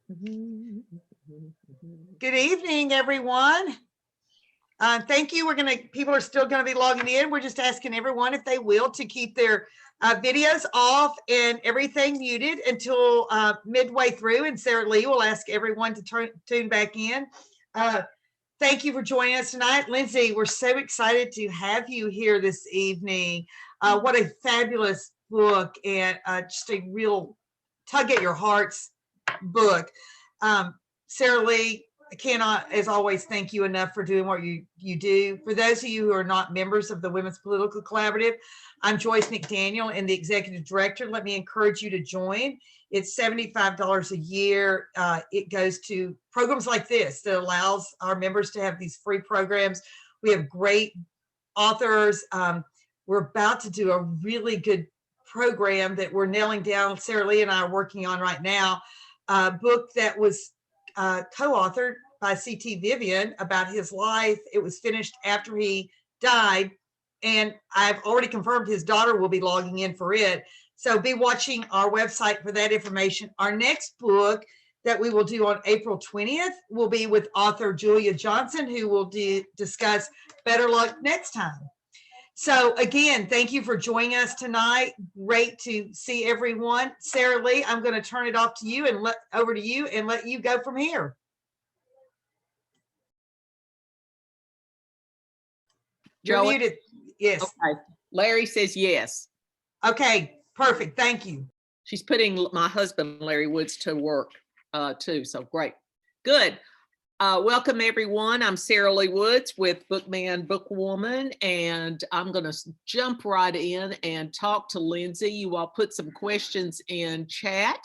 Good evening, everyone. Thank you. People are still going to be logging in. We're just asking everyone if they will to keep their videos off and everything muted until midway through. And Sarah Lee will ask everyone to tune back in. Thank you for joining us tonight. Lindsey, we're so excited to have you here this evening. What a fabulous book and just a real tug at your hearts book. Sarah Lee, I cannot, as always, thank you enough for doing what you do. For those of you who are not members of the Women's Political Collaborative, I'm Joyce McDaniel and the Executive Director. Let me encourage you to join. It's $75 a year. It goes to programs like this that allows our members to have these free programs. We have great authors. We're about to do a really good program that we're nailing down. Sarah Lee and I are working on right now. A book that was co-authored by C.T. Vivian about his life. It was finished after he died, and I've already confirmed his daughter will be logging in for it. So be watching our website for that information. Our next book that we will do on April 20th will be with author Julia Johnson, who will discuss Better Luck Next Time. So again, thank you for joining us tonight. Great to see everyone. Sarah Lee, I'm going to turn it off to you and over to you and let you go from here. You're muted. Yes. Okay. Larry says yes. Okay, perfect. Thank you. She's putting my husband, Larry Woods, to work too. So great. Good. Welcome, everyone. I'm Sarah Lee Woods with Bookman Bookwoman, and I'm going to jump right in and talk to Lindsey. You all put some questions in chat,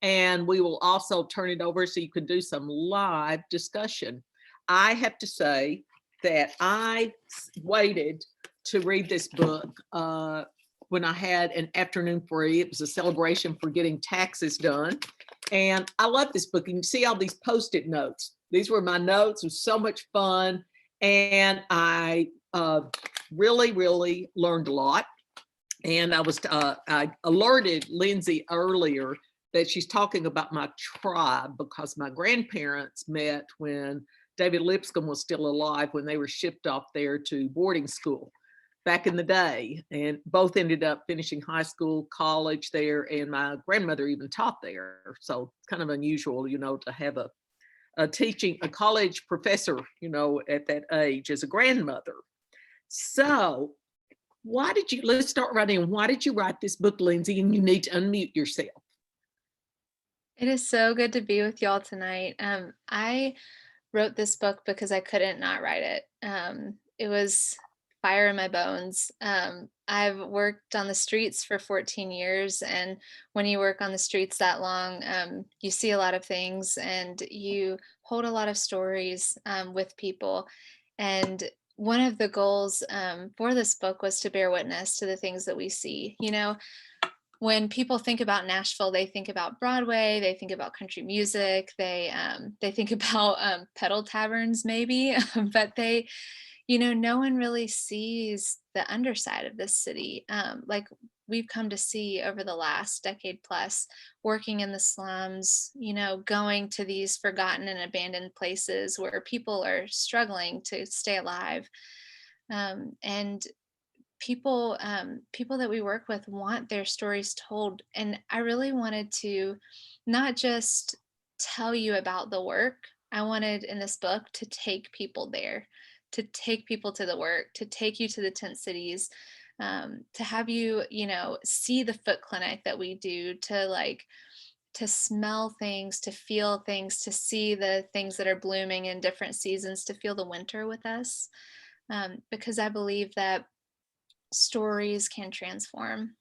and we will also turn it over so you can do some live discussion. I have to say that I waited to read this book when I had an afternoon free. It was a celebration for getting taxes done, and I love this book. You can see all these Post-it notes. These were my notes. It was so much fun. And I really, really learned a lot. And I alerted Lindsey earlier that she's talking about my tribe because my grandparents met when David Lipscomb was still alive, when they were shipped off there to boarding school back in the day. And both ended up finishing high school, college there. And my grandmother even taught there. So it's kind of unusual, to have a college professor, at that age as a grandmother. So let's start right in. Why did you write this book, Lindsey? And you need to unmute yourself. It is so good to be with y'all tonight. I wrote this book because I couldn't not write it. It was fire in my bones. I've worked on the streets for 14 years. And when you work on the streets that long, you see a lot of things and you hold a lot of stories with people. And one of the goals for this book was to bear witness to the things that we see. When people think about Nashville, they think about Broadway, they think about country music, they think about pedal taverns maybe, but no one really sees the underside of this city, like we've come to see over the last decade plus, working in the slums, going to these forgotten and abandoned places where people are struggling to stay alive. And people that we work with want their stories told. And I really wanted to not just tell you about the work. I wanted in this book to take people there, to take people to the work, to take you to the tent cities, to have you, see the foot clinic that we do, to smell things, to feel things, to see the things that are blooming in different seasons, to feel the winter with us. Because I believe that stories can transform.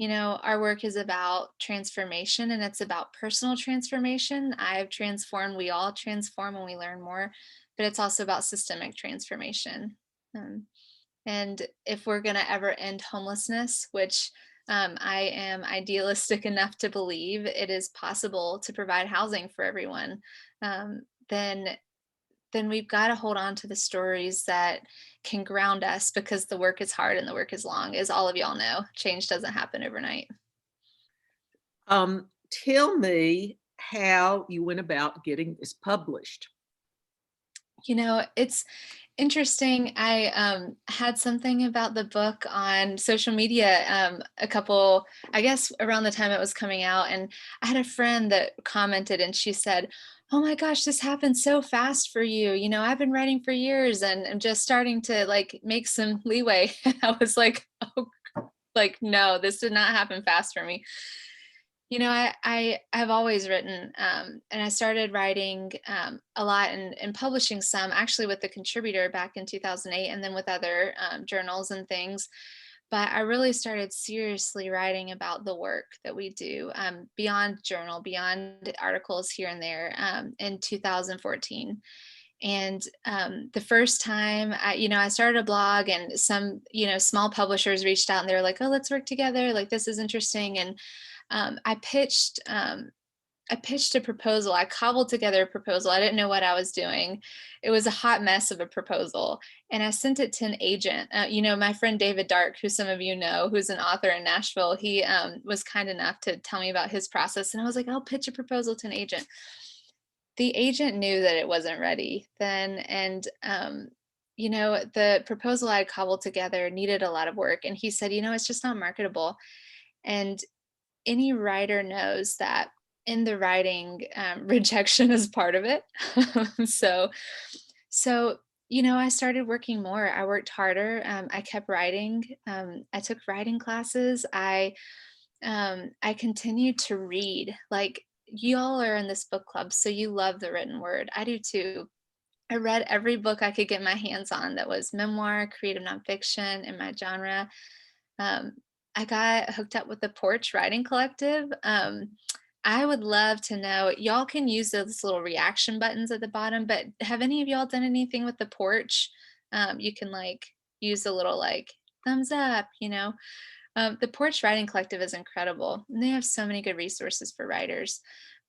Our work is about transformation, and it's about personal transformation. I've transformed, we all transform when we learn more, but it's also about systemic transformation. And if we're going to ever end homelessness, which I am idealistic enough to believe it is possible to provide housing for everyone, then we've got to hold on to the stories that can ground us, because the work is hard and the work is long. As all of y'all know, change doesn't happen overnight. Tell me, how you went about getting this published. It's interesting. I had something about the book on social media I guess around the time it was coming out. And I had a friend that commented and she said, "Oh my gosh, this happened so fast for you. I've been writing for years and I'm just starting to like make some leeway." And I was like, "Oh, like, no, this did not happen fast for me." I've always written, and I started writing a lot and publishing some actually with the contributor back in 2008, and then with other journals and things. But I really started seriously writing about the work that we do beyond journal, beyond articles here and there in 2014. And the first time I started a blog, and some small publishers reached out and they were like, "Oh, let's work together. Like, this is interesting." And I pitched a proposal. I cobbled together a proposal. I didn't know what I was doing. It was a hot mess of a proposal. And I sent it to an agent. My friend David Dark, who some of you know, who's an author in Nashville, he was kind enough to tell me about his process. And I was like, "I'll pitch a proposal to an agent." The agent knew that it wasn't ready then. And the proposal I had cobbled together needed a lot of work. And he said, "It's just not marketable." And any writer knows that in the writing, rejection is part of it. so, I started working more. I worked harder. I kept writing. I took writing classes. I continued to read. Like, y'all are in this book club, so you love the written word. I do too. I read every book I could get my hands on that was memoir, creative nonfiction in my genre. Um, I got hooked up with the Porch Writing Collective. I would love to know, y'all can use those little reaction buttons at the bottom, but have any of y'all done anything with the Porch? You can like use a little like thumbs up. The Porch Writing Collective is incredible, and they have so many good resources for writers.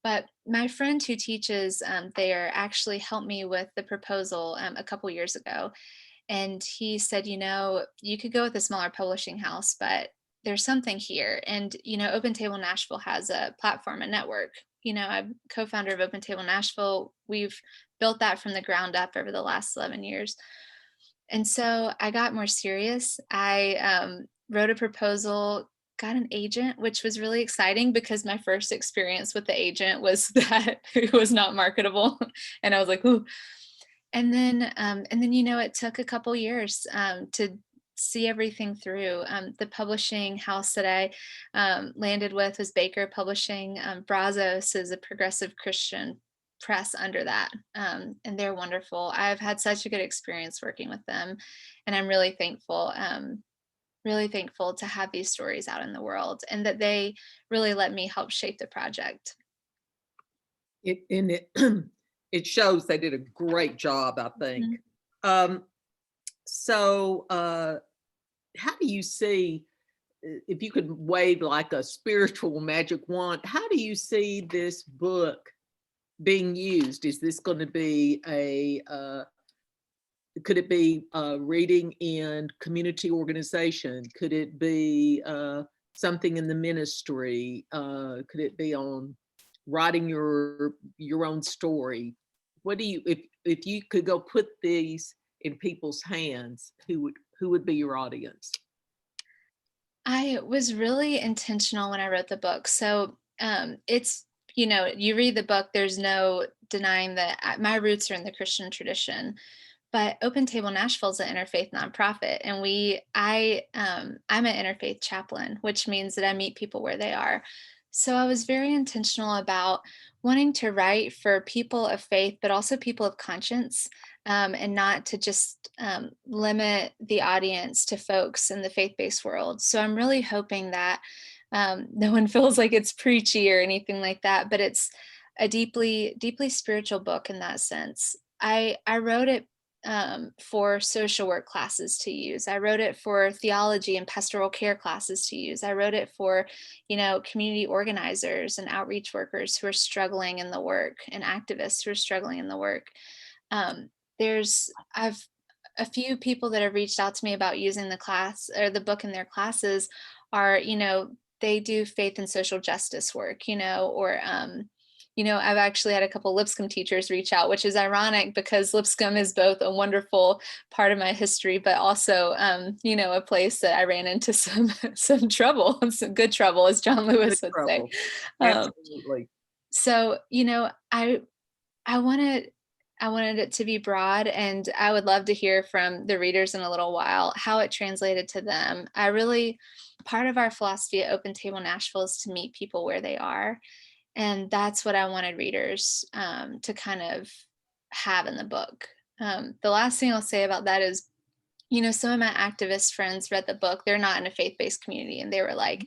But my friend who teaches there actually helped me with the proposal a couple years ago. And he said, you could go with a smaller publishing house, but there's something here. And, Open Table Nashville has a platform, a network. I'm co-founder of Open Table Nashville. We've built that from the ground up over the last 11 years. And so I got more serious. I wrote a proposal, got an agent, which was really exciting because my first experience with the agent was that it was not marketable. And I was like, "Ooh." And then it took a couple years to see everything through. The publishing house that I landed with was Baker Publishing. Brazos is a progressive Christian press under that, and they're wonderful. I've had such a good experience working with them, and I'm really thankful. Really thankful to have these stories out in the world, and that they really let me help shape the project. It it shows they did a great job, I think. So how do you see, if you could wave like a spiritual magic wand, how do you see this book being used? Is this going to be could it be reading in community organization? Could it be something in the ministry? Could it be on writing your own story? What do you, if you could go put these in people's hands, who would be your audience? I was really intentional when I wrote the book. So it's, you read the book, there's no denying that my roots are in the Christian tradition. But Open Table Nashville is an interfaith nonprofit, and I'm an interfaith chaplain, which means that I meet people where they are. So I was very intentional about wanting to write for people of faith, but also people of conscience, and not to just limit the audience to folks in the faith-based world. So I'm really hoping that no one feels like it's preachy or anything like that, but it's a deeply, deeply spiritual book in that sense. I wrote it for social work classes to use. I wrote it for theology and pastoral care classes to use. I wrote it for, community organizers and outreach workers who are struggling in the work, and activists who are struggling in the work. I've a few people that have reached out to me about using the class or the book in their classes are, they do faith and social justice work, or I've actually had a couple Lipscomb teachers reach out, which is ironic because Lipscomb is both a wonderful part of my history, but also, a place that I ran into some trouble, some good trouble, as John Lewis Good would say. trouble. Um, Absolutely. so, I wanted it to be broad, and I would love to hear from the readers in a little while how it translated to them. Part of our philosophy at Open Table Nashville is to meet people where they are. And that's what I wanted readers to kind of have in the book. The last thing I'll say about that is, some of my activist friends read the book. They're not in a faith-based community, and they were like,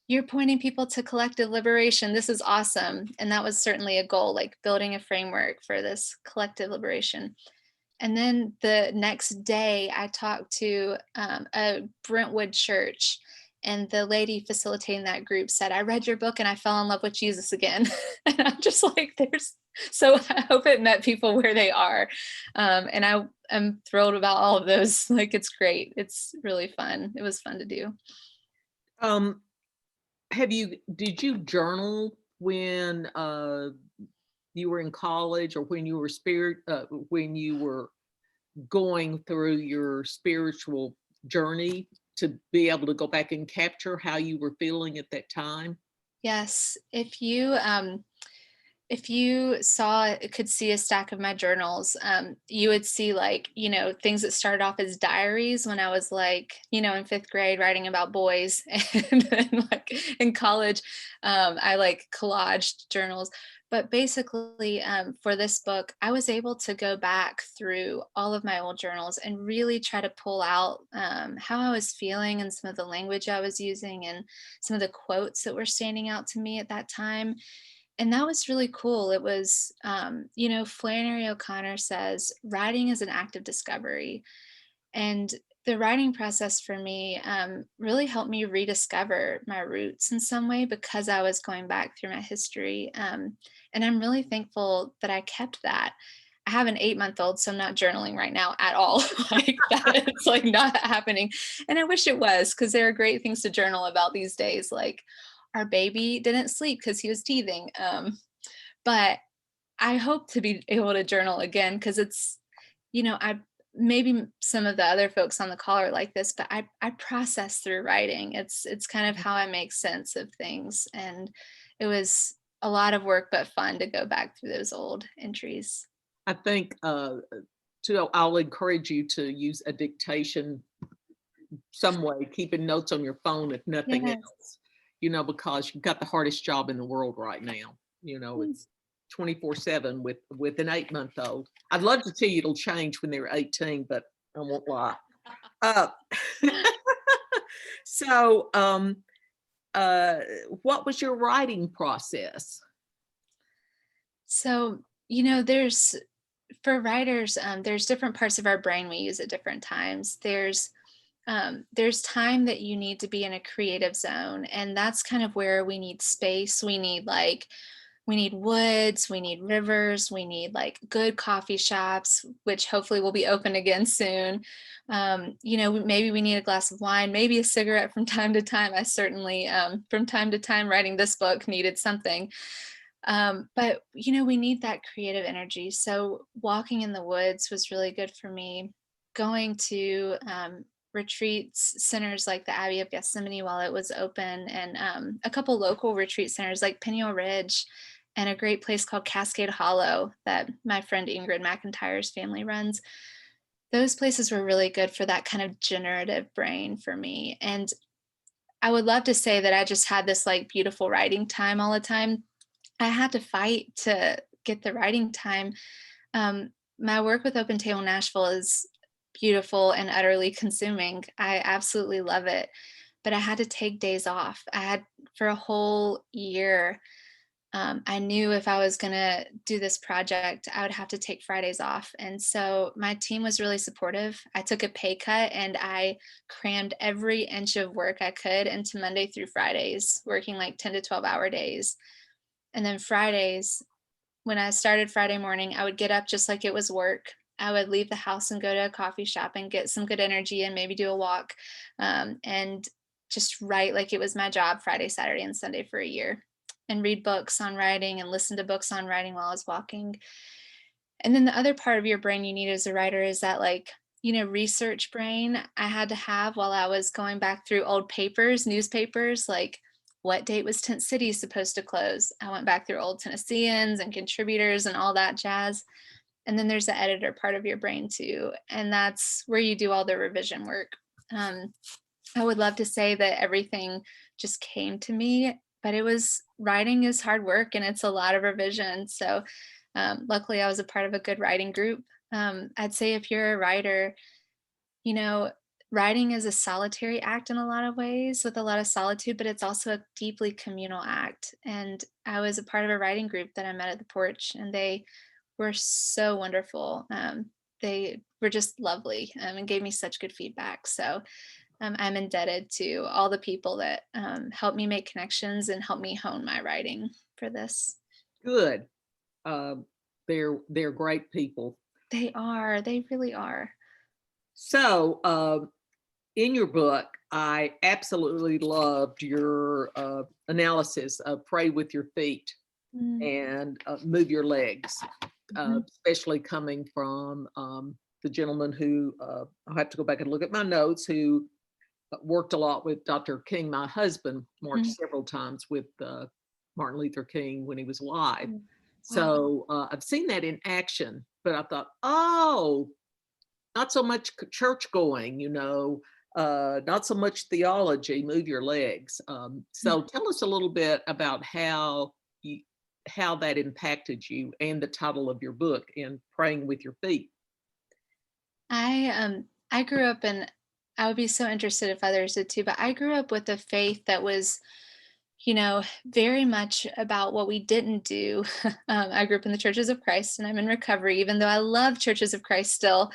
"You're pointing people to collective liberation. This is awesome." And that was certainly a goal, like building a framework for this collective liberation. And then the next day, I talked to a Brentwood church, and the lady facilitating that group said, "I read your book and I fell in love with Jesus again." And I'm just like, so I hope it met people where they are. And I am thrilled about all of those. Like, it's great. It's really fun. It was fun to do. Um, did you journal when you were in college, or when you were going through your spiritual journey, to be able to go back and capture how you were feeling at that time? Yes. If you could see a stack of my journals, you would see, like, things that started off as diaries when I was like, in fifth grade, writing about boys. And then, like, in college, I like collaged journals. But basically, for this book, I was able to go back through all of my old journals and really try to pull out how I was feeling, and some of the language I was using, and some of the quotes that were standing out to me at that time. And that was really cool. It was, Flannery O'Connor says, writing is an act of discovery. And the writing process for me really helped me rediscover my roots in some way, because I was going back through my history. And I'm really thankful that I kept that. I have an 8-month-old, so I'm not journaling right now at all. Like, that, it's like not happening. And I wish it was, because there are great things to journal about these days. Like, our baby didn't sleep because he was teething. But I hope to be able to journal again, because it's, I maybe some of the other folks on the call are like this, but I process through writing. It's kind of how I make sense of things. And it was a lot of work, but fun to go back through those old entries. I think I'll encourage you to use a dictation some way, keeping notes on your phone if nothing Yes. else, because you've got the hardest job in the world right now. It's 24/7 with an 8-month-old. I'd love to tell you it'll change when they're 18, but I won't lie. So, what was your writing process? So, for writers, there's different parts of our brain we use at different times. There's time that you need to be in a creative zone, and that's kind of where we need space. We need woods, we need rivers, we need like good coffee shops, which hopefully will be open again soon. Maybe we need a glass of wine, maybe a cigarette from time to time. I certainly, from time to time, writing this book, needed something. But we need that creative energy. So walking in the woods was really good for me. Going to retreats centers like the Abbey of Gethsemane while it was open, and a couple local retreat centers like Pineal Ridge, and a great place called Cascade Hollow that my friend Ingrid McIntyre's family runs. Those places were really good for that kind of generative brain for me. And I would love to say that I just had this like beautiful writing time all the time. I had to fight to get the writing time. My work with Open Table Nashville is beautiful and utterly consuming. I absolutely love it. But I had to take days off. For a whole year, I knew if I was going to do this project, I would have to take Fridays off. And so my team was really supportive. I took a pay cut and I crammed every inch of work I could into Monday through Fridays, working like 10 to 12-hour days. And then Fridays, when I started Friday morning, I would get up just like it was work. I would leave the house and go to a coffee shop and get some good energy and maybe do a walk, and just write like it was my job Friday, Saturday, and Sunday for a year. and read books on writing and listen to books on writing while I was walking. And then the other part of your brain you need as a writer is that, like, research brain I had to have while I was going back through old papers, newspapers, like what date was Tent City supposed to close? I went back through old Tennesseans and contributors and all that jazz. And then there's the editor part of your brain too. And that's where you do all the revision work. Um, I would love to say that everything just came to me, but writing is hard work and it's a lot of revision. So luckily I was a part of a good writing group. I'd say if you're a writer, you know, writing is a solitary act in a lot of ways with a lot of solitude, but it's also a deeply communal act. And I was a part of a writing group that I met at the porch, and they were so wonderful. They were just lovely, and gave me such good feedback. So I'm indebted to all the people that helped me make connections and helped me hone my writing for this. Good. Uh, they're great people. They are. They really are. So, in your book, I absolutely loved your analysis of pray with your feet Mm, and move your legs, mhm, especially coming from the gentleman who I'll have to go back and look at my notes, who worked a lot with Dr. King. My husband marched mhm, several times with Martin Luther King when he was alive. mm. Wow. So I've seen that in action, but I thought, oh, not so much church going, not so much theology, move your legs. So tell us a little bit about how that impacted you and the title of your book in Praying with Your Feet. I grew up in I would be so interested if others did too, but I grew up with a faith that was, very much about what we didn't do. I grew up in the Churches of Christ and I'm in recovery, even though I love Churches of Christ still.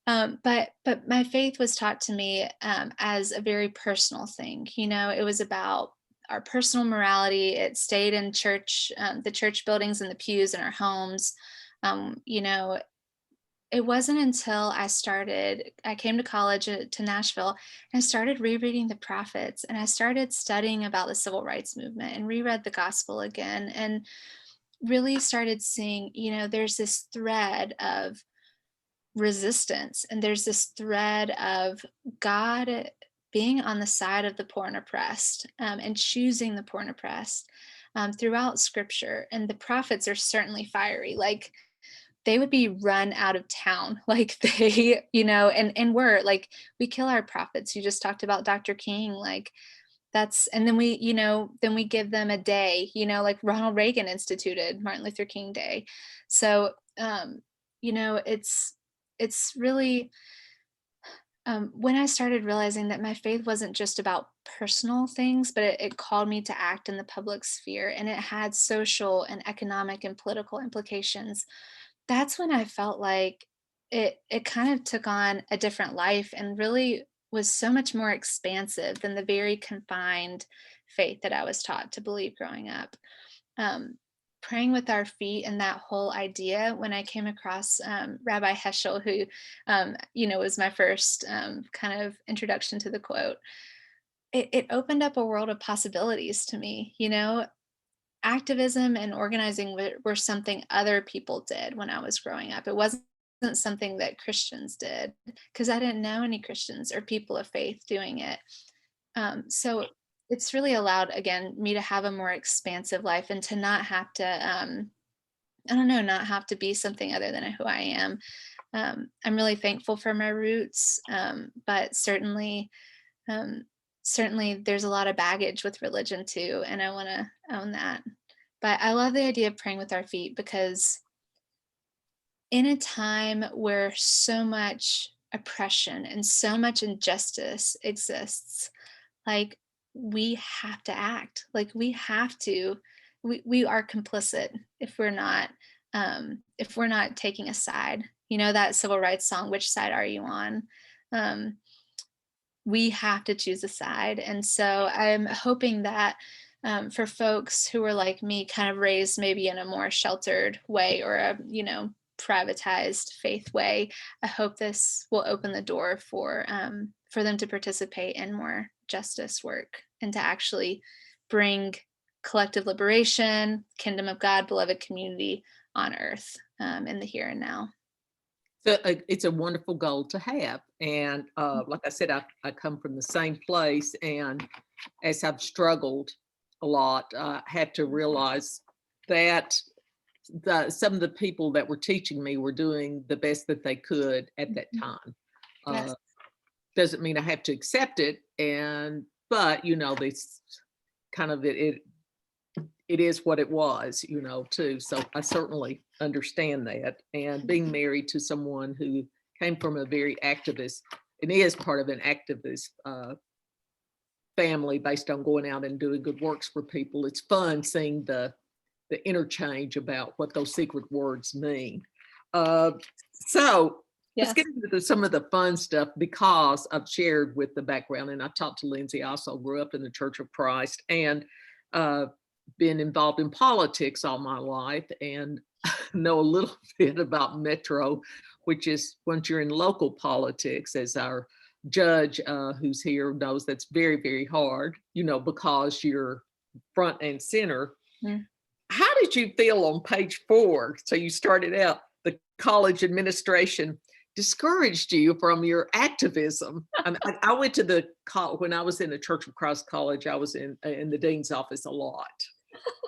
But my faith was taught to me as a very personal thing. It was about our personal morality. It stayed in church, the church buildings and the pews in our homes. Um, you know, it wasn't until I came to college to Nashville and I started rereading the prophets and I started studying about the civil rights movement and reread the gospel again and really started seeing, there's this thread of resistance and there's this thread of God being on the side of the poor and oppressed, and choosing the poor and oppressed throughout scripture. And the prophets are certainly fiery. Like, they would be run out of town. Like, they, and we're like, we kill our prophets. You just talked about Dr. King. Like, and then then we give them a day, like Ronald Reagan instituted Martin Luther King Day. So, you know, it's really, when I started realizing that my faith wasn't just about personal things, but it called me to act in the public sphere and it had social and economic and political implications. That's when I felt like it kind of took on a different life and really was so much more expansive than the very confined faith that I was taught to believe growing up. Um, Praying with our feet and that whole idea, when I came across Rabbi Heschel, who was my first kind of introduction to the quote, it opened up a world of possibilities to me. Activism and organizing were something other people did when I was growing up. It wasn't something that Christians did because I didn't know any Christians or people of faith doing it. So it's really allowed, again, me to have a more expansive life and to not have to, I don't know, not have to be something other than who I am. I'm really thankful for my roots, but um, certainly there's a lot of baggage with religion too, and I want to own that. But I love the idea of praying with our feet because in a time where so much oppression and so much injustice exists, like, we have to act. Like, we have to. We are complicit if we're not taking a side. That civil rights song, "Which Side Are You On?" Um, we have to choose a side. And so I'm hoping that for folks who are like me, kind of raised maybe in a more sheltered way or a, privatized faith way, I hope this will open the door for them to participate in more justice work and to actually bring collective liberation, kingdom of God, beloved community on earth, in the here and now. So it's a wonderful goal to have. And like I said, I come from the same place. And as I've struggled a lot, I had to realize that some of the people that were teaching me were doing the best that they could at that time. Yes. Doesn't mean I have to accept it. But, this kind of it is what it was, too. So I certainly understand that. And being married to someone who came from a very activist and is part of an activist family based on going out and doing good works for people, it's fun seeing the interchange about what those secret words mean. So Yes. let's get into some of the fun stuff, because I've shared with the background, and I talked to Lindsey. I also grew up in the Church of Christ and been involved in politics all my life, and know a little bit about Metro, which is once you're in local politics, as our judge who's here knows, that's very, very hard, because you're front and center. Mm. How did you feel on page 4? So you started out, the college administration discouraged you from your activism. I went to when I was in the Church of Christ College, I was in the dean's office a lot.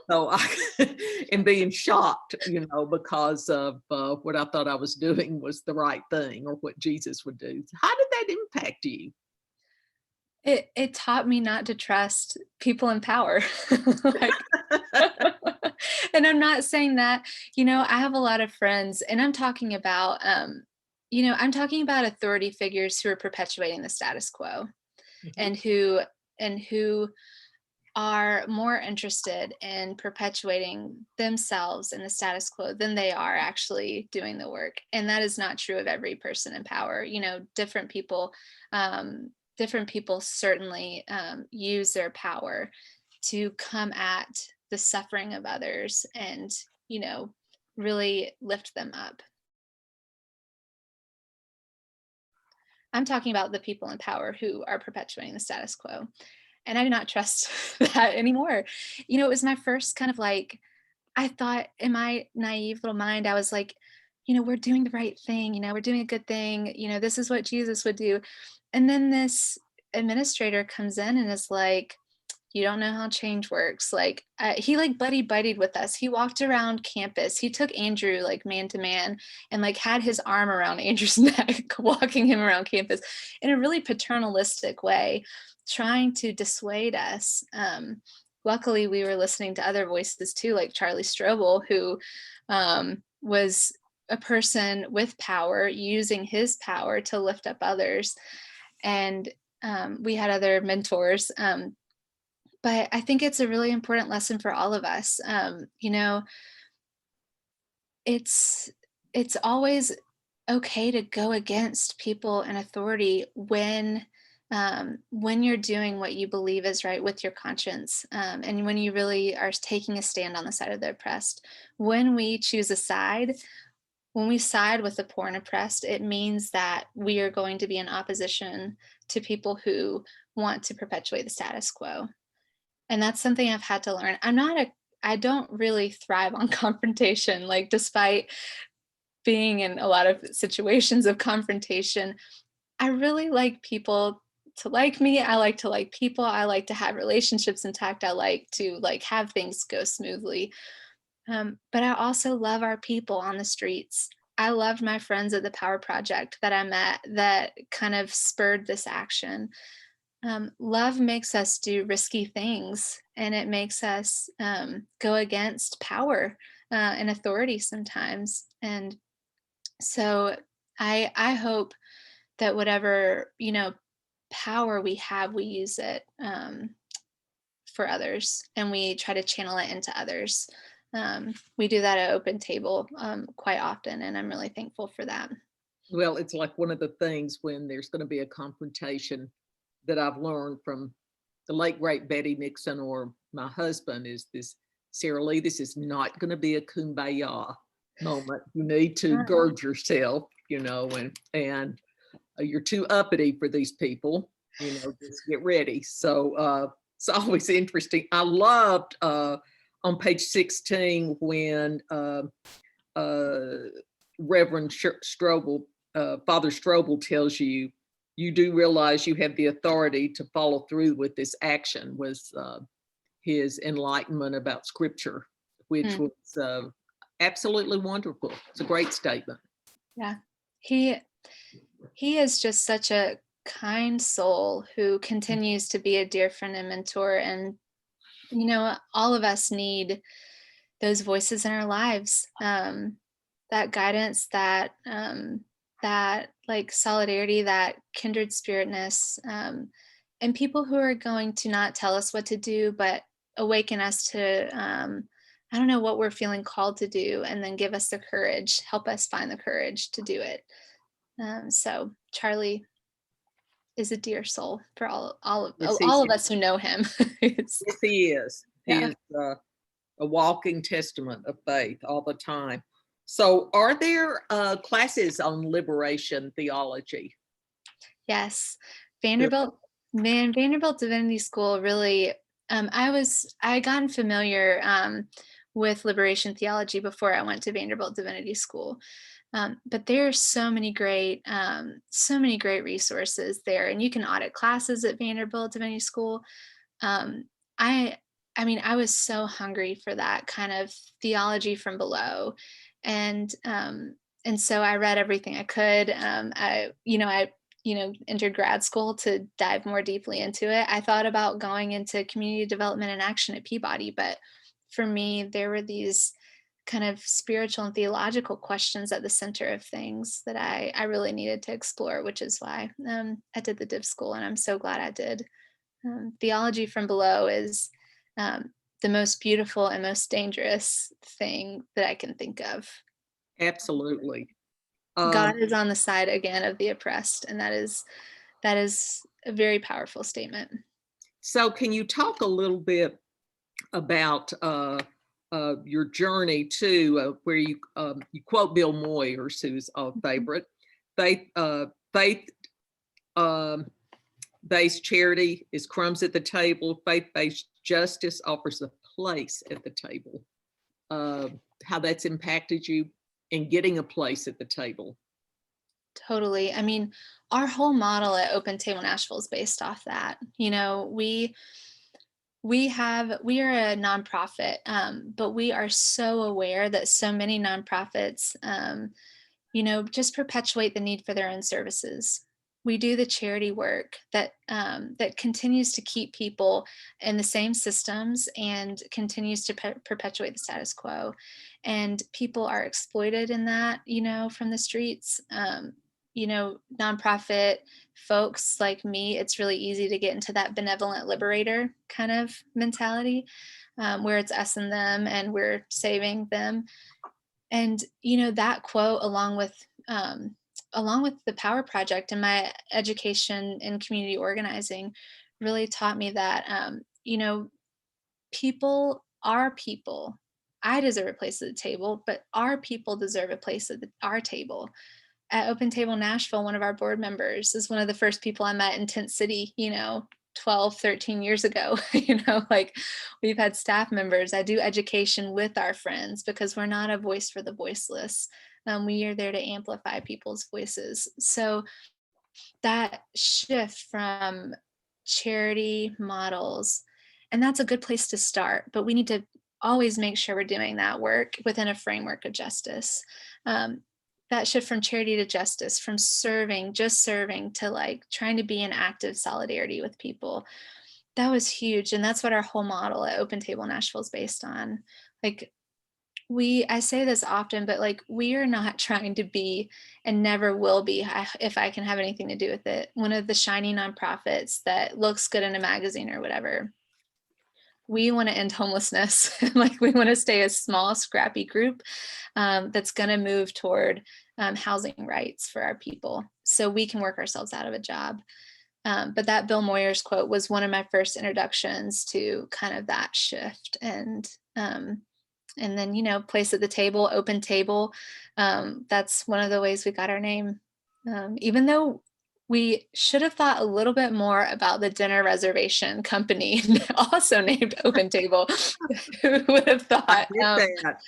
So and being shocked, because of what I thought I was doing was the right thing, or what Jesus would do. How did that impact you? It taught me not to trust people in power. And I'm not saying that, I have a lot of friends, and I'm talking about, authority figures who are perpetuating the status quo, and who are more interested in perpetuating themselves in the status quo than they are actually doing the work. And that is not true of every person in power. Different people certainly use their power to come at the suffering of others and, really lift them up. I'm talking about the people in power who are perpetuating the status quo. And I do not trust that anymore. It was my first kind of like, I thought in my naive little mind, I was like, we're doing the right thing, we're doing a good thing, this is what Jesus would do. And then this administrator comes in and is like, you don't know how change works. Like he like buddied with us. He walked around campus. He took Andrew like man to man and like had his arm around Andrew's neck, walking him around campus in a really paternalistic way, trying to dissuade us. Luckily, we were listening to other voices too, like Charlie Strobel, who was a person with power, using his power to lift up others. And we had other mentors. But I think it's a really important lesson for all of us. It's always okay to go against people in authority when you're doing what you believe is right with your conscience, and when you really are taking a stand on the side of the oppressed. When we choose a side, when we side with the poor and oppressed, it means that we are going to be in opposition to people who want to perpetuate the status quo. And that's something I've had to learn. I don't really thrive on confrontation, like despite being in a lot of situations of confrontation. I really like people to like me. I like to like people. I like to have relationships intact. I like to have things go smoothly. But I also love our people on the streets. I loved my friends at the Power Project that I met that kind of spurred this action. Love makes us do risky things, and it makes us go against power and authority sometimes. And so I hope that whatever power we have, we use it for others, and we try to channel it into others. We do that at Open Table quite often, and I'm really thankful for that. Well, it's like one of the things when there's going to be a confrontation that I've learned from the late great Betty Nixon or my husband is this, Sarah Lee, this is not going to be a kumbaya moment. You need to gird yourself, and you're too uppity for these people, just get ready. So it's always interesting. I loved on page 16 when Reverend Strobel, Father Strobel tells you, you do realize you have the authority to follow through with this action, was his enlightenment about scripture, which was absolutely wonderful. It's a great statement. Yeah. He is just such a kind soul who continues to be a dear friend and mentor. And, all of us need those voices in our lives, that guidance, that like solidarity, that kindred spiritness, and people who are going to not tell us what to do, but awaken us to, I don't know, what we're feeling called to do, and then give us the courage, help us find the courage to do it. So Charlie is a dear soul for all Yes, of us who know him. yes, he is. He Yeah. is a walking testament of faith all the time. So are there classes on liberation theology? Yes. Vanderbilt Divinity School really, I gotten familiar with liberation theology before I went to Vanderbilt Divinity School. But there are so many great resources there, and you can audit classes at Vanderbilt Divinity School. Um, I I mean, I was so hungry for that kind of theology from below, and so I read everything I could. I entered grad school to dive more deeply into it. I thought about going into community development and action at Peabody, but for me, there were these kind of spiritual and theological questions at the center of things that I really needed to explore, which is why I did the div school, and I'm so glad I did. Theology from below is the most beautiful and most dangerous thing that I can think of. Absolutely. God is on the side again of the oppressed, and that is a very powerful statement. So can you talk a little bit about your journey to where you quote Bill Moyers, who's a favorite, faith based charity is crumbs at the table. Faith-based justice offers a place at the table. How that's impacted you in getting a place at the table. Totally. I mean, our whole model at Open Table Nashville is based off that. We are a nonprofit, but we are so aware that so many nonprofits, just perpetuate the need for their own services. We do the charity work that continues to keep people in the same systems and continues to perpetuate the status quo. And people are exploited in that, from the streets. Nonprofit folks like me, it's really easy to get into that benevolent liberator kind of mentality, where it's us and them and we're saving them. And that quote, along with the Power Project and my education in community organizing, really taught me that people are people. I deserve a place at the table, but our people deserve a place at our table. At Open Table Nashville, one of our board members is one of the first people I met in Tent City, 12, 13 years ago. Like, we've had staff members. I do education with our friends because we're not a voice for the voiceless. We are there to amplify people's voices. So that shift from charity models, and that's a good place to start, but we need to always make sure we're doing that work within a framework of justice. That shift from charity to justice, from just serving to like trying to be in active solidarity with people, that was huge. And that's what our whole model at Open Table Nashville is based on. Like, I say this often, but like, we are not trying to be, and never will be, if I can have anything to do with it, one of the shiny nonprofits that looks good in a magazine or whatever. We want to end homelessness. Like, we want to stay a small, scrappy group that's going to move toward housing rights for our people so we can work ourselves out of a job. But that Bill Moyers quote was one of my first introductions to kind of that shift. And then, place at the table, Open Table. That's one of the ways we got our name. Even though we should have thought a little bit more about the dinner reservation company, also named Open Table. Who would have I thought? get that.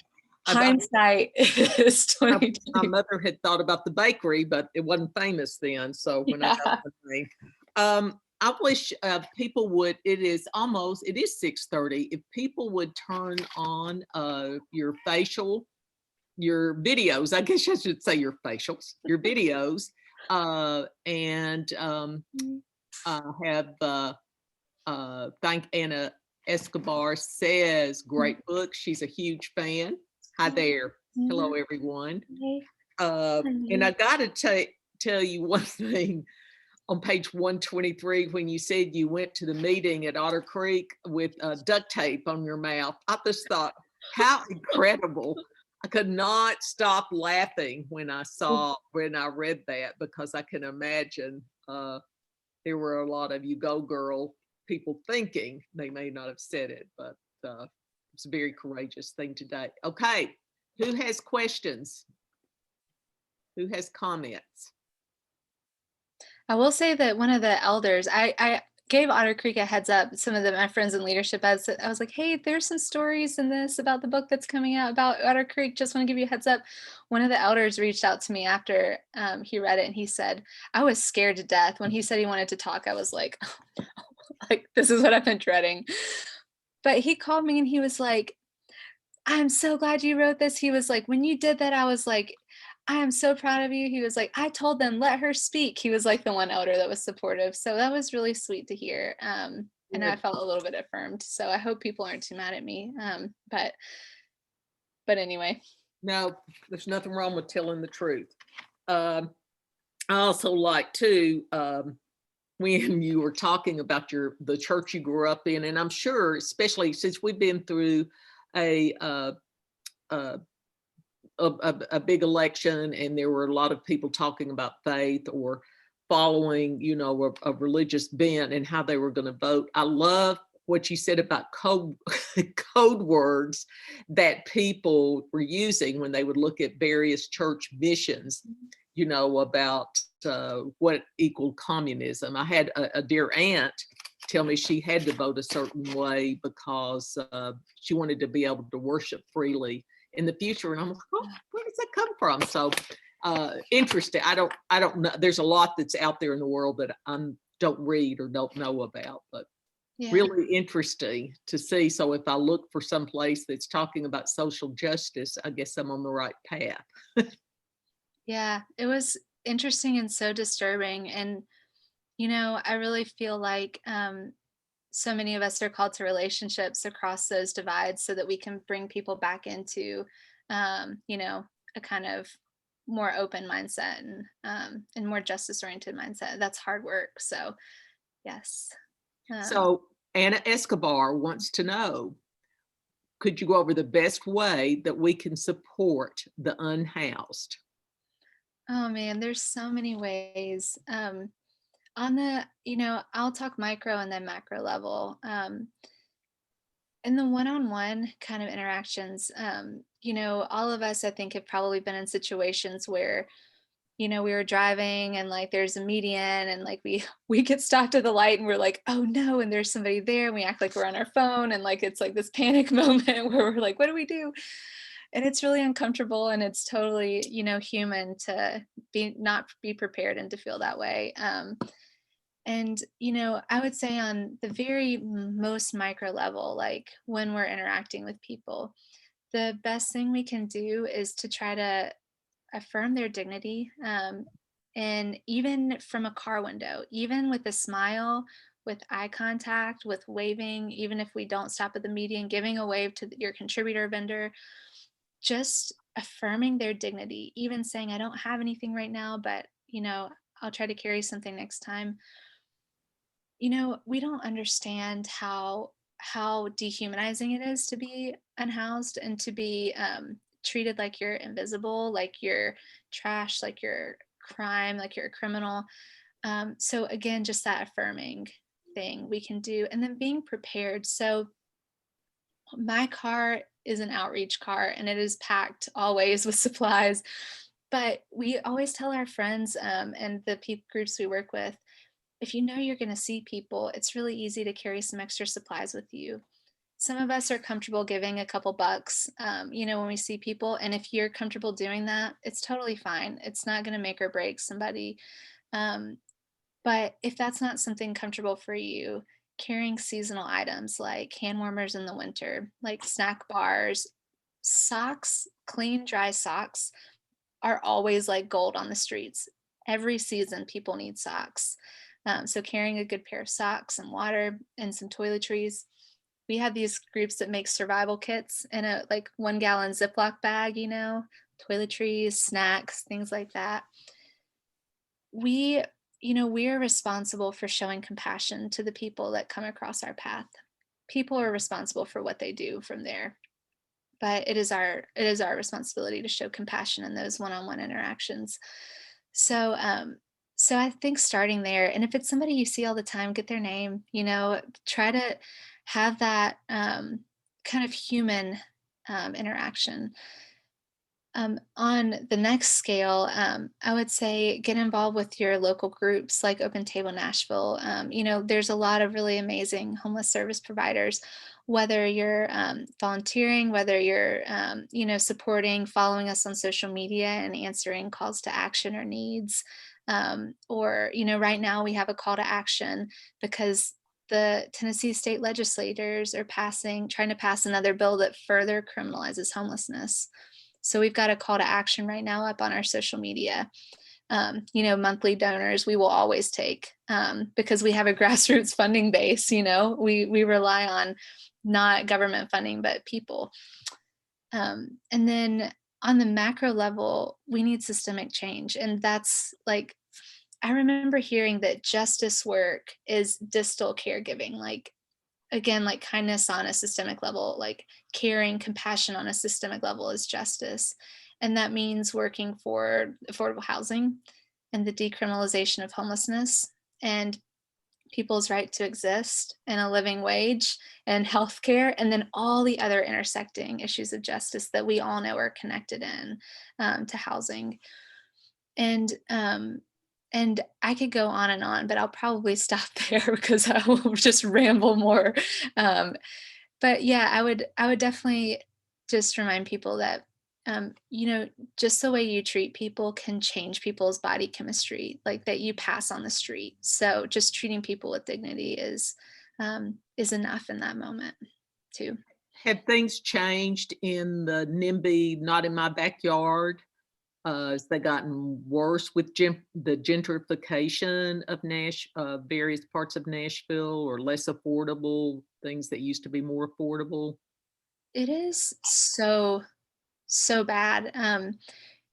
Hindsight is My 2020. mother had thought about the bakery, but it wasn't famous then. So when I got Yeah. the name, I wish people would. It is 6:30. If people would turn on your videos, I guess I should say your facials, your videos, and have thank Anna Escobar says great book. She's a huge fan. Hi there. Hello, everyone. And I got to tell you one thing. On page 123, when you said you went to the meeting at Otter Creek with duct tape on your mouth, I just thought, how incredible. I could not stop laughing when I read that, because I can imagine there were a lot of you go girl people thinking. They may not have said it, but it's a very courageous thing today. Okay, who has questions? Who has comments? I will say that one of the elders, I gave Otter Creek a heads up. Some of my friends in leadership, I was like, hey, there's some stories in this about the book that's coming out about Otter Creek. Just want to give you a heads up. One of the elders reached out to me after he read it, and he said, I was scared to death. When he said he wanted to talk, I was like, oh, no. Like, this is what I've been dreading. But he called me and he was like, I'm so glad you wrote this. He was like, when you did that, I was like, I am so proud of you. He was like, I told them, let her speak. He was like the one elder that was supportive. So that was really sweet to hear. And I felt a little bit affirmed. So I hope people aren't too mad at me. But anyway. No, there's nothing wrong with telling the truth. I also like to, when you were talking about the church you grew up in, and I'm sure, especially since we've been through a big election, and there were a lot of people talking about faith or following, a religious bent and how they were going to vote. I love what you said about code words that people were using when they would look at various church missions, about what equaled communism. I had a dear aunt tell me she had to vote a certain way because she wanted to be able to worship freely in the future. And I'm like, oh, where does that come from? So interesting. I don't know. There's a lot that's out there in the world that I don't read or don't know about, but really interesting to see. So if I look for some place that's talking about social justice, I guess I'm on the right path. Yeah, it was interesting and so disturbing. And, I really feel like so many of us are called to relationships across those divides so that we can bring people back into, a kind of more open mindset and more justice oriented mindset. That's hard work. So, yes. So Anna Escobar wants to know, could you go over the best way that we can support the unhoused? Oh man, there's so many ways. On the, I'll talk micro and then macro level. In the one-on-one kind of interactions, all of us, I think, have probably been in situations where, we were driving and like there's a median and like we get stopped at the light and we're like, oh no, and there's somebody there, and we act like we're on our phone, and like it's like this panic moment where we're like, what do we do? And it's really uncomfortable, and it's totally, human to not be prepared and to feel that way. And, I would say on the very most micro level, like when we're interacting with people, the best thing we can do is to try to affirm their dignity. And even from a car window, even with a smile, with eye contact, with waving, even if we don't stop at the median, giving a wave to your contributor vendor, just affirming their dignity, even saying, I don't have anything right now, but, I'll try to carry something next time. We don't understand how dehumanizing it is to be unhoused and to be treated like you're invisible, like you're trash, like you're crime, like you're a criminal. So again, just that affirming thing we can do, and then being prepared. So my car is an outreach car, and it is packed always with supplies. But we always tell our friends and the groups we work with, if you know you're going to see people, it's really easy to carry some extra supplies with you. Some of us are comfortable giving a couple bucks, when we see people. And if you're comfortable doing that, it's totally fine. It's not going to make or break somebody. Um, but if that's not something comfortable for you, carrying seasonal items like hand warmers in the winter, like snack bars, socks, clean, dry socks are always like gold on the streets. Every season, people need socks. So carrying a good pair of socks and water and some toiletries. We have these groups that make survival kits in a like 1 gallon Ziploc bag, toiletries, snacks, things like that. We, we are responsible for showing compassion to the people that come across our path. People are responsible for what they do from there, but it is our responsibility to show compassion in those one-on-one interactions. So I think starting there, and if it's somebody you see all the time, get their name, try to have that kind of human interaction. On the next scale, I would say get involved with your local groups like Open Table Nashville. There's a lot of really amazing homeless service providers. Whether you're volunteering, whether you're, supporting, following us on social media and answering calls to action or needs, or right now we have a call to action because the Tennessee state legislators are trying to pass another bill that further criminalizes homelessness. So we've got a call to action right now up on our social media. Monthly donors we will always take because we have a grassroots funding base. We rely on not government funding, but people. And then on the macro level, we need systemic change. And that's like, I remember hearing that justice work is distal caregiving. Like, again, like kindness on a systemic level, like caring, compassion on a systemic level is justice. And that means working for affordable housing and the decriminalization of homelessness and people's right to exist and a living wage and healthcare, and then all the other intersecting issues of justice that we all know are connected in to housing. And I could go on, but I'll probably stop there because I will just ramble more. Um, but yeah, I would definitely just remind people that just the way you treat people can change people's body chemistry, like that you pass on the street. So just treating people with dignity is enough in that moment too. Have things changed in the NIMBY, not in my backyard? Has they gotten worse with the gentrification of various parts of Nashville, or less affordable, things that used to be more affordable? It is so bad.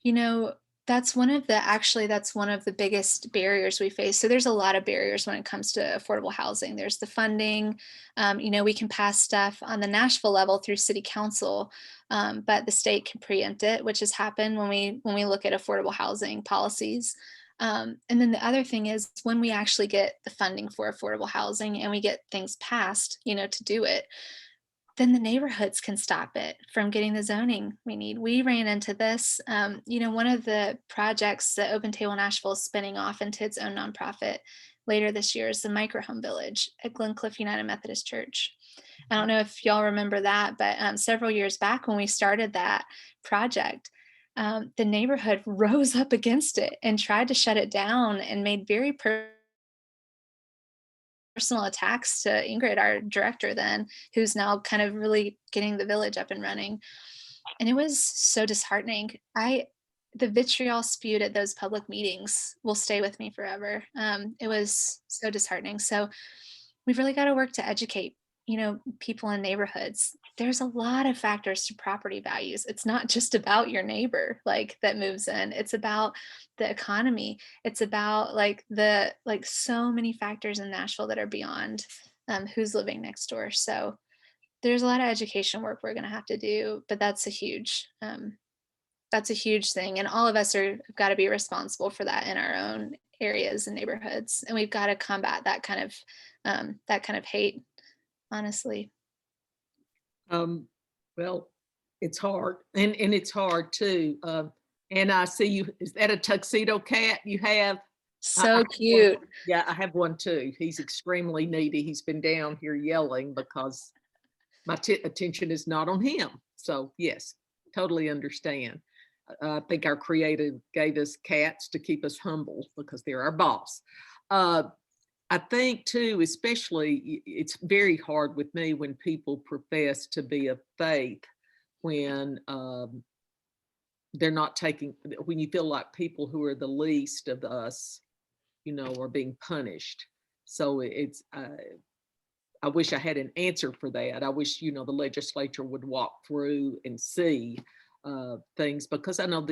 You know, that's one of the biggest barriers we face. So there's a lot of barriers when it comes to affordable housing. There's the funding. We can pass stuff on the Nashville level through city council, but the state can preempt it, which has happened when we look at affordable housing policies. And then the other thing is when we actually get the funding for affordable housing and we get things passed, to do it, then the neighborhoods can stop it from getting the zoning we need. We ran into this. One of the projects that Open Table Nashville is spinning off into its own nonprofit later this year is the Microhome Village at Glencliff United Methodist Church. I don't know if y'all remember that, but several years back when we started that project, the neighborhood rose up against it and tried to shut it down and made very personal attacks to Ingrid, our director then, who's now kind of really getting the village up and running. And it was so disheartening. The vitriol spewed at those public meetings will stay with me forever. It was so disheartening. So we've really got to work to educate, people in neighborhoods. There's a lot of factors to property values. It's not just about your neighbor like that moves in. It's about the economy. It's about like so many factors in Nashville that are beyond who's living next door. So there's a lot of education work we're going to have to do, but that's a huge thing, and all of us have got to be responsible for that in our own areas and neighborhoods, and we've got to combat that kind of hate, honestly. Well, it's hard, and it's hard too. And I see you, is that a tuxedo cat you have? I So have cute. one. Yeah, I have one too. He's extremely needy. He's been down here yelling because my attention is not on him. So yes, totally understand. I think our creator gave us cats to keep us humble because they're our boss. I think too, especially it's very hard with me when people profess to be of faith when they're not taking, when you feel like people who are the least of us, you know, are being punished. So it's, I wish I had an answer for that. I wish, you know, the legislature would walk through and see things, because I know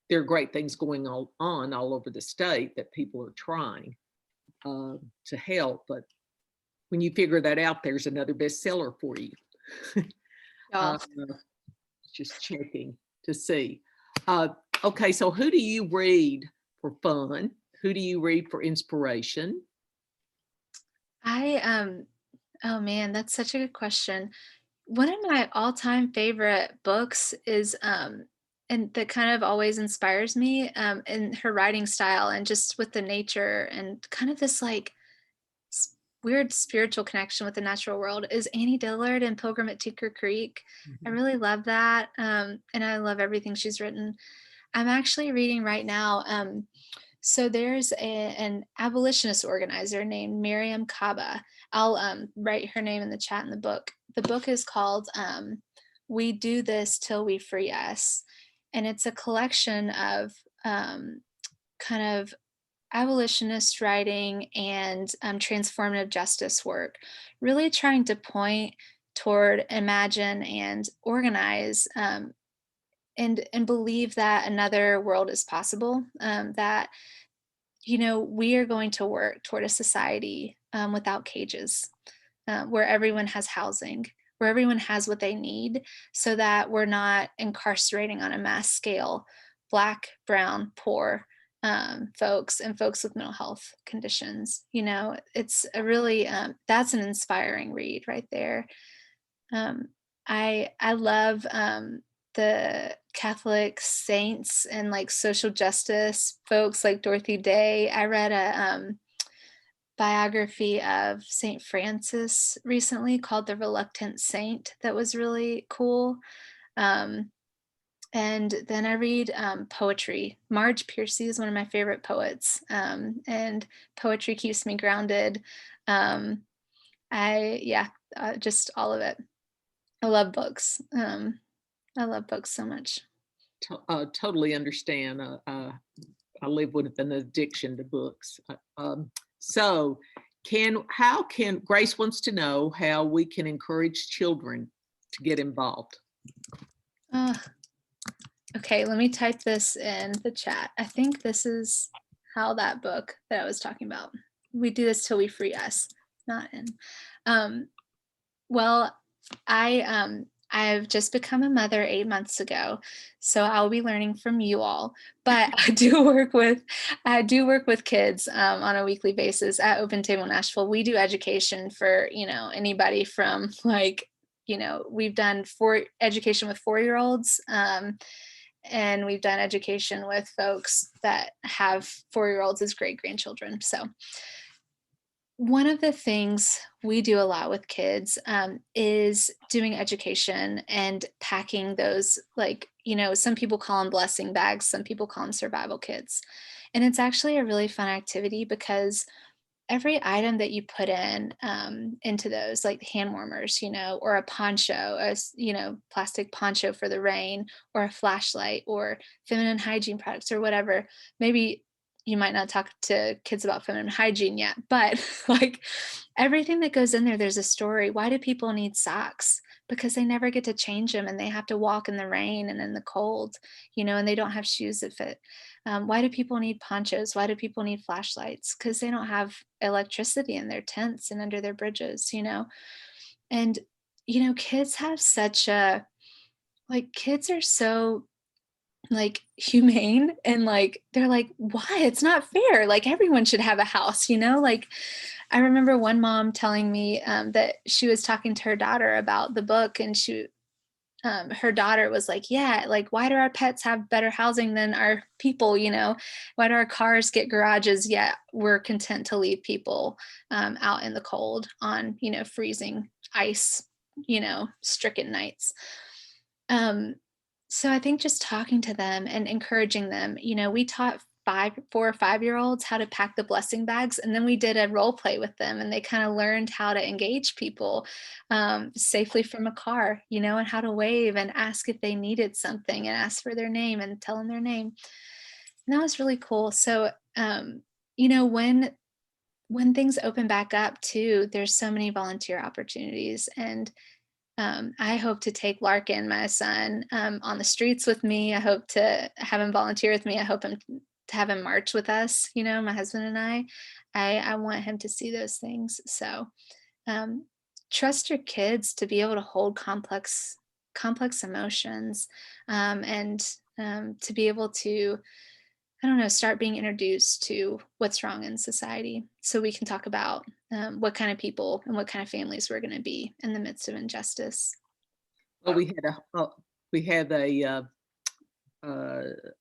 there are great things going on all over the state that people are trying to help. But when you figure that out, there's another bestseller for you. Y'all. Just checking to see. Okay, so who do you read for fun? Who do you read for inspiration? Oh man, that's such a good question. One of my all-time favorite books is and that kind of always inspires me in her writing style and just with the nature and kind of this like weird spiritual connection with the natural world is Annie Dillard and Pilgrim at Tinker Creek. I really love that. And I love everything she's written. I'm actually reading right now. So there's an abolitionist organizer named Miriam Kaba. I'll write her name in the chat in the book. The book is called We Do This Till We Free Us. And it's a collection of kind of abolitionist writing and transformative justice work, really trying to point toward imagine and organize and believe that another world is possible, that you know we are going to work toward a society without cages, where everyone has housing, where everyone has what they need, so that we're not incarcerating on a mass scale Black, brown, poor folks and folks with mental health conditions. You know, it's a really that's an inspiring read right there. I love the Catholic saints and like social justice folks like Dorothy Day. I read a biography of Saint Francis recently called The Reluctant Saint that was really cool. And then I read poetry. Marge Piercy is one of my favorite poets, and poetry keeps me grounded. Just all of it. I love books. I love books so much. Totally understand. I live with an addiction to books. So how can Grace wants to know how we can encourage children to get involved? Okay, let me type this in the chat. I think this is how that book that I was talking about. We do this till we free us. Not in. Well, I've just become a mother 8 months ago, so I'll be learning from you all. But I do work with kids on a weekly basis at Open Table Nashville. We do education for anybody from like we've done education with 4-year-olds. And we've done education with folks that have 4-year-olds as great grandchildren. So one of the things we do a lot with kids is doing education and packing those, some people call them blessing bags, some people call them survival kits. And it's actually a really fun activity because every item that you put into those, like hand warmers, or a poncho, plastic poncho for the rain, or a flashlight, or feminine hygiene products, or whatever. Maybe you might not talk to kids about feminine hygiene yet, but like everything that goes in there, there's a story. Why do people need socks? Because they never get to change them and they have to walk in the rain and in the cold, and they don't have shoes that fit. Why do people need ponchos? Why do people need flashlights? Because they don't have electricity in their tents and under their bridges, And, kids have kids are so humane and they're like, why? It's not fair. Like everyone should have a house, I remember one mom telling me that she was talking to her daughter about the book and her daughter was like, yeah, like, why do our pets have better housing than our people? Why do our cars get garages, yet we're content to leave people out in the cold on, freezing ice, stricken nights. So I think just talking to them and encouraging them, we taught 4 or 5 year olds how to pack the blessing bags, and then we did a role play with them, and they kind of learned how to engage people safely from a car, and how to wave and ask if they needed something and ask for their name and tell them their name. And that was really cool. So, when things open back up too, there's so many volunteer opportunities, and I hope to take Larkin, my son, on the streets with me. I hope to have him volunteer with me. I hope to have him march with us, my husband and I. I want him to see those things. So um, trust your kids to be able to hold complex emotions, and to be able to, I don't know, start being introduced to what's wrong in society, so we can talk about what kind of people and what kind of families we're going to be in the midst of injustice. Well, we had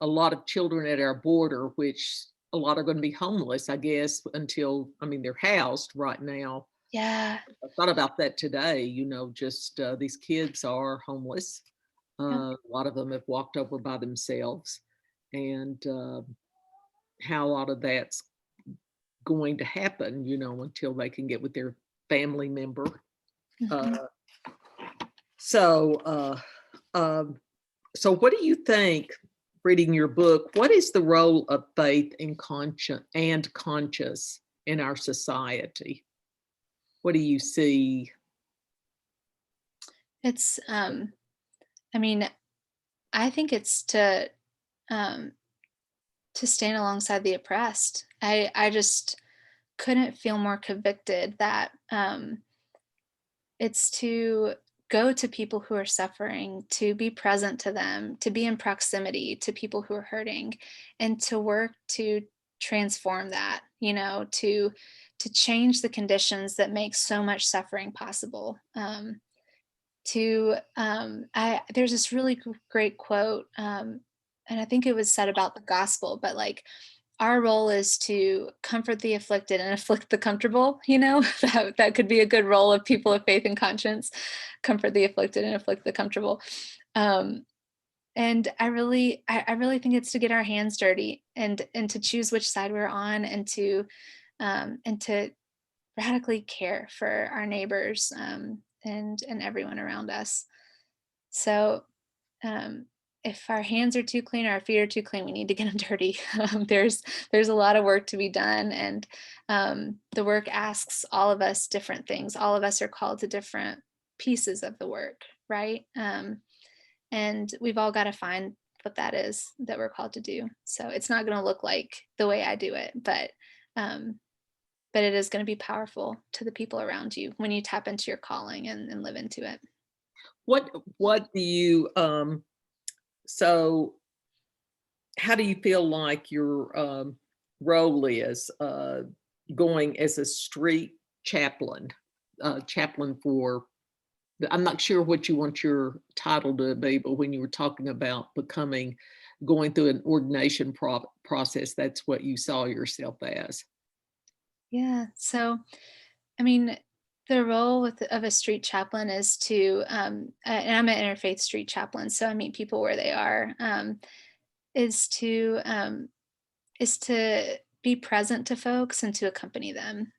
a lot of children at our border, which a lot are going to be homeless, I guess, until, I mean, they're housed right now. Yeah. I thought about that today, just these kids are homeless. Yep. A lot of them have walked over by themselves, and how a lot of that's going to happen, until they can get with their family member. Mhm. Uh, so, so what do you think, reading your book, what is the role of faith and conscience in our society? What do you see? It's I mean, I think it's um to stand alongside the oppressed. I just couldn't feel more convicted that it's to go to people who are suffering, to be present to them, to be in proximity to people who are hurting, and to work to transform that, to change the conditions that make so much suffering possible. There's this really great quote, and I think it was said about the gospel, but like, our role is to comfort the afflicted and afflict the comfortable. That could be a good role of people of faith and conscience: comfort the afflicted and afflict the comfortable. um, and I really think it's to get our hands dirty, and to choose which side we're on, and to radically care for our neighbors, and everyone around us. So um, if our hands are too clean or our feet are too clean, we need to get them dirty. There's a lot of work to be done, and the work asks all of us different things. All of us are called to different pieces of the work, right? And we've all got to find what that is that we're called to do. So it's not going to look like the way I do it, um, but it is going to be powerful to the people around you when you tap into your calling and live into it. What do you so how do you feel like your role is going as a street chaplain, chaplain for, I'm not sure what you want your title to be, but when you were talking about going through an ordination process, that's what you saw yourself as. Yeah. So, I mean, the role of a street chaplain is to, and I'm an interfaith street chaplain, so I meet people where they are. Is to is to be present to folks and to accompany them.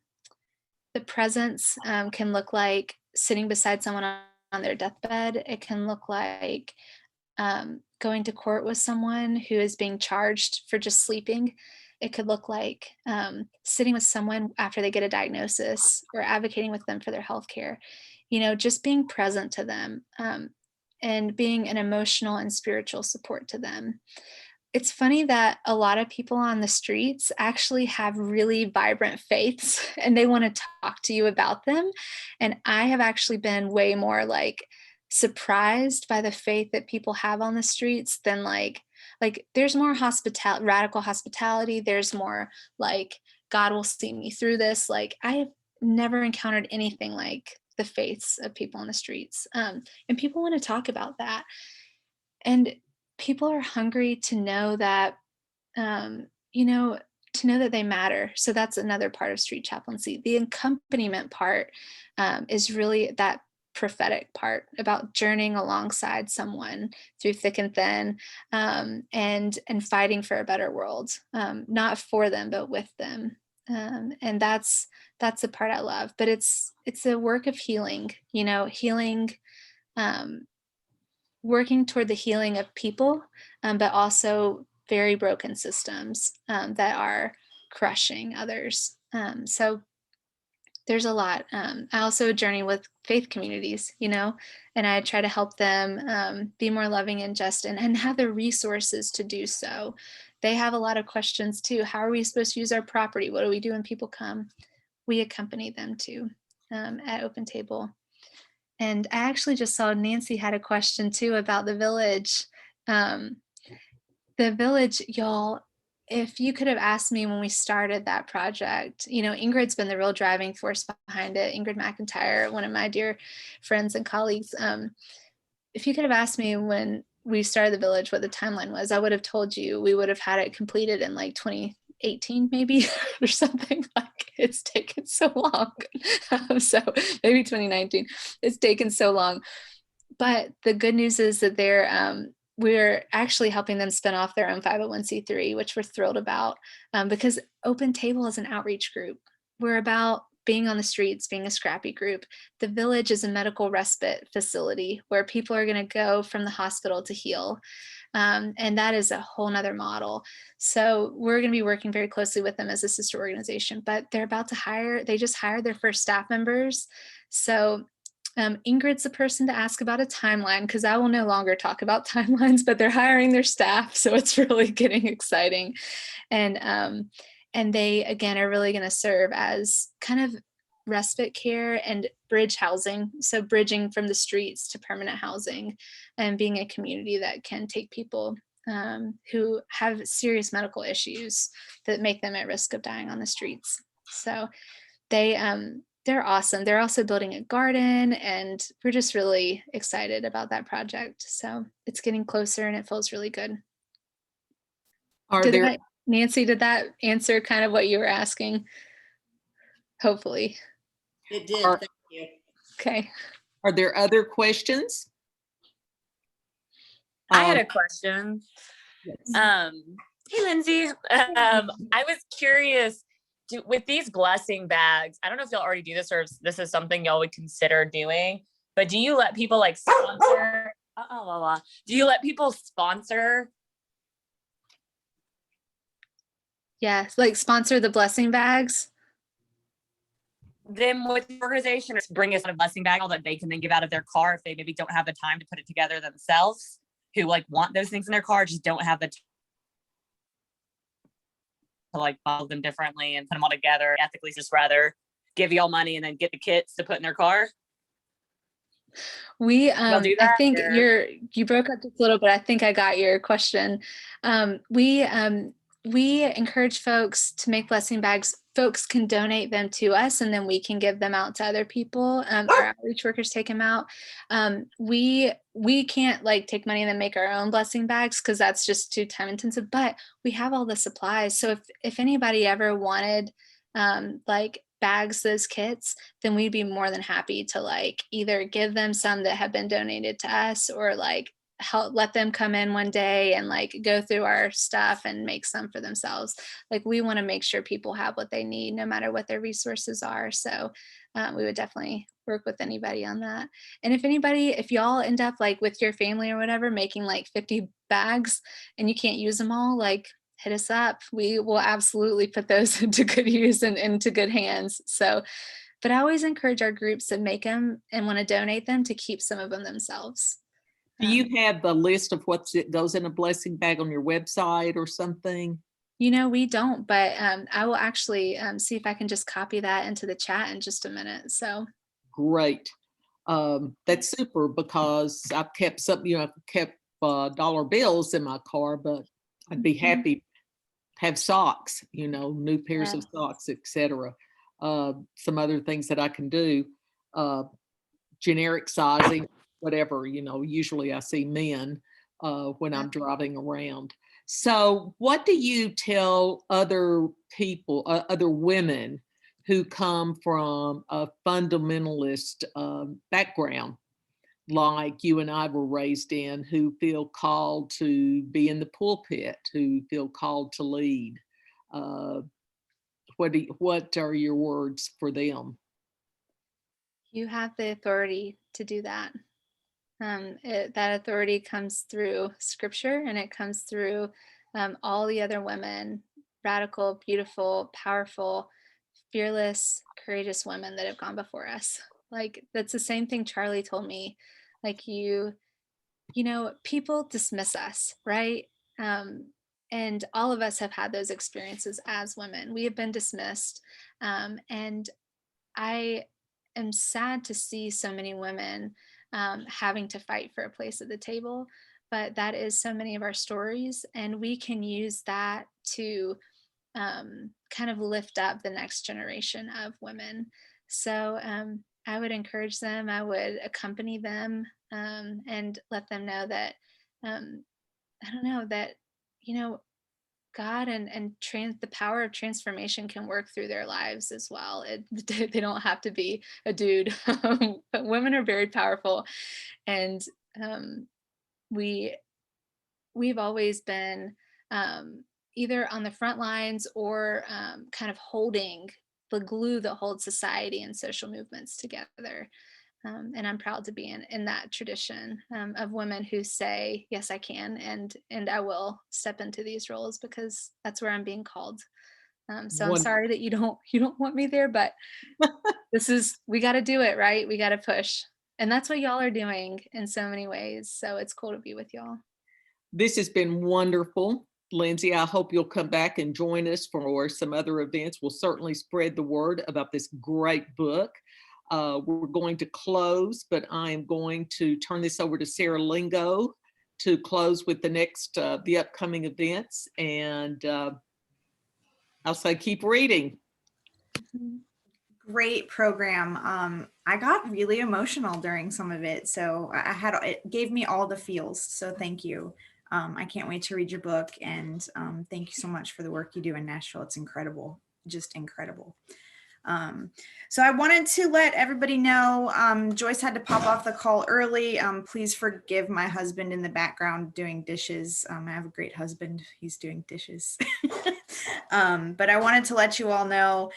The presence can look like sitting beside someone on their deathbed. It can look like going to court with someone who is being charged for just sleeping. It could look like sitting with someone after they get a diagnosis, or advocating with them for their health care. Just being present to them, and being an emotional and spiritual support to them. It's funny that a lot of people on the streets actually have really vibrant faiths, and they want to talk to you about them. And I have actually been way more like surprised by the faith that people have on the streets than like there's more radical hospitality. There's more like, God will see me through this. Like, I have never encountered anything like the faiths of people on the streets. And people want to talk about that. And people are hungry to know that, you know, to know that they matter. So that's another part of street chaplaincy. The accompaniment part is really that prophetic part about journeying alongside someone through thick and thin, and fighting for a better world, not for them but with them. And that's the part I love. But it's a work of healing, healing, um, working toward the healing of people, but also very broken systems that are crushing others. So there's a lot. I also journey with faith communities, and I try to help them be more loving and just, and have the resources to do so. They have a lot of questions too. How are we supposed to use our property? What do we do when people come? We accompany them too at Open Table. And I actually just saw Nancy had a question too about the village. Um, the village, y'all, if you could have asked me when we started that project, Ingrid's been the real driving force behind it. Ingrid McIntyre, one of my dear friends and colleagues. If you could have asked me when we started the village what the timeline was, I would have told you we would have had it completed in like 2018 maybe or something. Like, it's taken so long. So maybe 2019. It's taken so long. But the good news is that we're actually helping them spin off their own 501c3, which we're thrilled about, because Open Table is an outreach group. We're about being on the streets, being a scrappy group. The village is a medical respite facility where people are going to go from the hospital to heal. And that is a whole nother model. So we're going to be working very closely with them as a sister organization, but they're about to they just hired their first staff members. So Ingrid's the person to ask about a timeline, because I will no longer talk about timelines, but they're hiring their staff. So it's really getting exciting. And they, again, are really going to serve as kind of respite care and bridge housing. So bridging from the streets to permanent housing, and being a community that can take people who have serious medical issues that make them at risk of dying on the streets. So they're awesome. They're also building a garden, and we're just really excited about that project. So it's getting closer and it feels really good. Nancy, did that answer kind of what you were asking? Hopefully. It did. Thank you. Okay. Are there other questions? I had a question. Yes. Hey, Lindsay. I was curious, with these blessing bags, I don't know if y'all already do this or if this is something y'all would consider doing, but do you let people like sponsor? Do you let people sponsor? Yes, like sponsor the blessing bags. Them with the organization, or bring us a blessing bag that they can then give out of their car if they maybe don't have the time to put it together themselves, who like want those things in their car, just don't have the time to like bottle them differently and put them all together ethically, just rather give y'all money and then get the kits to put in their car. I think you broke up just a little bit. I think I got your question. We encourage folks to make blessing bags. Folks can donate them to us, and then we can give them out to other people. Our outreach workers take them out. We can't like take money and then make our own blessing bags, because that's just too time intensive, but we have all the supplies. So if anybody ever wanted like bags, those kits, then we'd be more than happy to like either give them some that have been donated to us, or like let them come in one day and like go through our stuff and make some for themselves. Like, we want to make sure people have what they need no matter what their resources are. So we would definitely work with anybody on that. And if y'all end up like with your family or whatever making like 50 bags and you can't use them all, like hit us up. We will absolutely put those into good use and into good hands. So, but I always encourage our groups that make them and want to donate them to keep some of them themselves. Do you have the list of what goes in a blessing bag on your website or something? We don't, but I will actually see if I can just copy that into the chat in just a minute. So great. That's super, because I've kept some, I've kept dollar bills in my car, but I'd be happy to have socks, new pairs of socks, etc. Some other things that I can do. generic sizing, whatever, usually I see men when I'm driving around. So what do you tell other people, other women who come from a fundamentalist background, like you and I were raised in, who feel called to be in the pulpit, who feel called to lead? What are your words for them? You have the authority to do that. That authority comes through scripture, and it comes through all the other women, radical, beautiful, powerful, fearless, courageous women that have gone before us. Like, that's the same thing Charlie told me. Like, people dismiss us, right? And all of us have had those experiences as women. We have been dismissed. And I am sad to see so many women having to fight for a place at the table, but that is so many of our stories, and we can use that to kind of lift up the next generation of women. So I would encourage them, I would accompany them, and let them know that, I don't know, that, God and the power of transformation can work through their lives as well. They don't have to be a dude, but women are very powerful, and we we've always been either on the front lines or kind of holding the glue that holds society and social movements together. And I'm proud to be in that tradition of women who say, yes, I can, and I will step into these roles because that's where I'm being called. So I'm sorry that you don't want me there, but we got to do it, right? We got to push. And that's what y'all are doing in so many ways. So it's cool to be with y'all. This has been wonderful. Lindsey, I hope you'll come back and join us for some other events. We'll certainly spread the word about this great book. We're going to close, but I am going to turn this over to Sarah Lingo to close with the upcoming events. And I'll say keep reading. Great program. I got really emotional during some of it, so it gave me all the feels. So thank you. I can't wait to read your book, and thank you so much for the work you do in Nashville. It's incredible, just incredible. So I wanted to let everybody know, Joyce had to pop off the call early. Please forgive my husband in the background doing dishes. I have a great husband. He's doing dishes. But I wanted to let you all know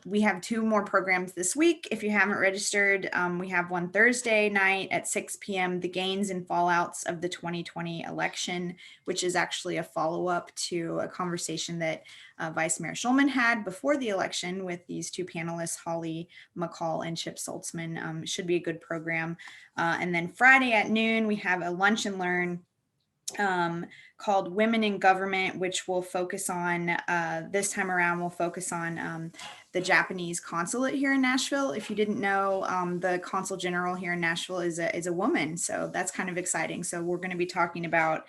we have 2 more programs this week. If you haven't registered, we have one Thursday night at 6 p.m. The Gains and Fallouts of the 2020 election, which is actually a follow-up to a conversation that Vice Mayor Schulman had before the election with these 2 panelists, Holly McCall and Chip Saltzman. Should be a good program. And then Friday at noon, we have a lunch and learn called Women in Government, which will focus on, this time around, we'll focus on the Japanese consulate here in Nashville. If you didn't know, the consul general here in Nashville is a woman. So that's kind of exciting. So we're going to be talking about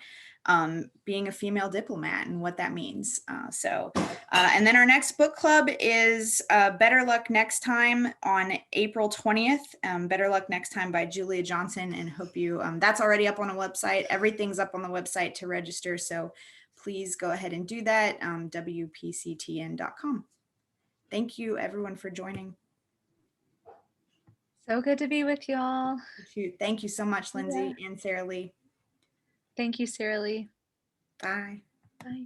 being a female diplomat and what that means. And then our next book club is Better Luck Next Time on April 20th. Better Luck Next Time by Julia Johnson, and hope you, that's already up on the website. Everything's up on the website to register. So please go ahead and do that, wpctn.com. Thank you everyone for joining. So good to be with y'all. Thank you so much, Lindsey and Sarah Lee. Thank you, Sarah Lee. Bye. Bye.